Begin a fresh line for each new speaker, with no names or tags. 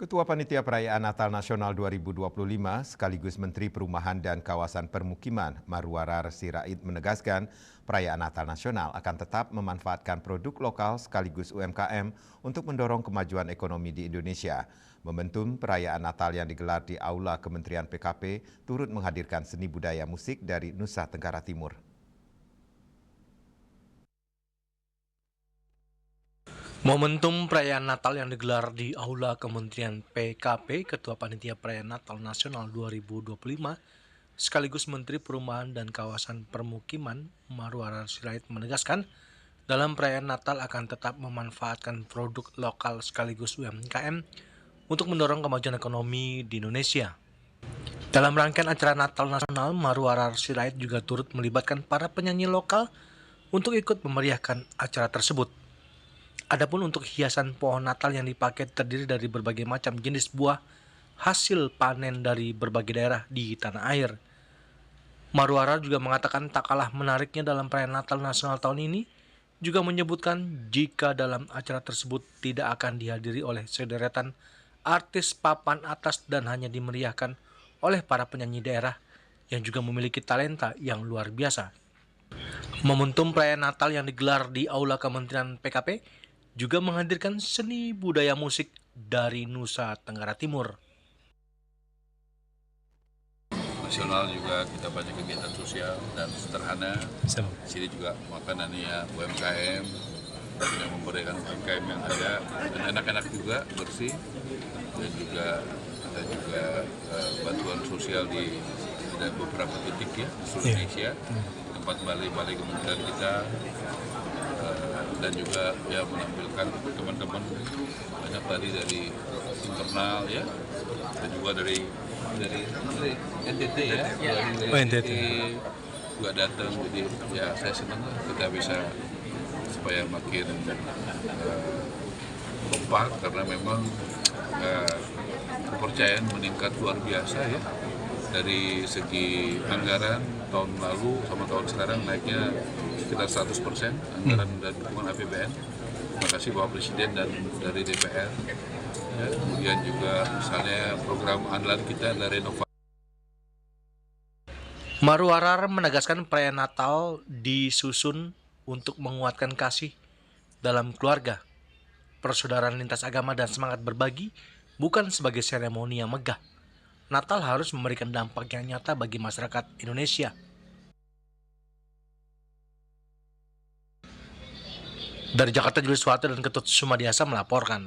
Ketua Panitia Perayaan Natal Nasional 2025 sekaligus Menteri Perumahan dan Kawasan Permukiman Marwarar Sirait menegaskan perayaan Natal Nasional akan tetap memanfaatkan produk lokal sekaligus UMKM untuk mendorong kemajuan ekonomi di Indonesia. Momentum perayaan Natal yang digelar di Aula Kementerian PKP turut menghadirkan seni budaya musik dari Nusa Tenggara Timur.
Momentum perayaan Natal yang digelar di Aula Kementerian PKP, Ketua Panitia Perayaan Natal Nasional 2025, sekaligus Menteri Perumahan dan Kawasan Permukiman Marwarar Sirait menegaskan, dalam perayaan Natal akan tetap memanfaatkan produk lokal sekaligus UMKM untuk mendorong kemajuan ekonomi di Indonesia. Dalam rangkaian acara Natal Nasional, Marwarar Sirait juga turut melibatkan para penyanyi lokal untuk ikut memeriahkan acara tersebut. Adapun untuk hiasan pohon Natal yang dipakai terdiri dari berbagai macam jenis buah hasil panen dari berbagai daerah di tanah air. Marwarar juga mengatakan tak kalah menariknya dalam perayaan Natal Nasional tahun ini, juga menyebutkan jika dalam acara tersebut tidak akan dihadiri oleh sederetan artis papan atas dan hanya dimeriahkan oleh para penyanyi daerah yang juga memiliki talenta yang luar biasa. Momentum perayaan Natal yang digelar di Aula Kementerian PKP juga menghadirkan seni budaya musik dari Nusa Tenggara Timur.
Nasional juga kita banyak kegiatan sosial dan sederhana. Di sini juga makanannya UMKM, yang memberikan UMKM yang ada, dan anak-anak juga bersih, dan juga ada juga bantuan sosial di ada beberapa titik ya di seluruh Indonesia, tempat balai-balai kementerian kita, dan juga ya menampilkan teman-teman banyak tadi dari internal ya, dan juga dari NTT ya, dari NTT juga datang. Jadi ya saya senang kita bisa supaya makin kompak, karena memang kepercayaan meningkat luar biasa ya, dari segi anggaran tahun lalu sama tahun sekarang naiknya sekitar 100% anggaran dan dukungan APBN. Terima kasih Bapak Presiden dan dari DPR. Ya, kemudian juga misalnya program andalan kita adalah renovasi.
Marwarar menegaskan perayaan Natal disusun untuk menguatkan kasih dalam keluarga, persaudaraan lintas agama dan semangat berbagi, bukan sebagai seremoni yang megah. Natal harus memberikan dampak yang nyata bagi masyarakat Indonesia. Dari Jakarta, Julius Wate dan Ketut Sumadiasa melaporkan.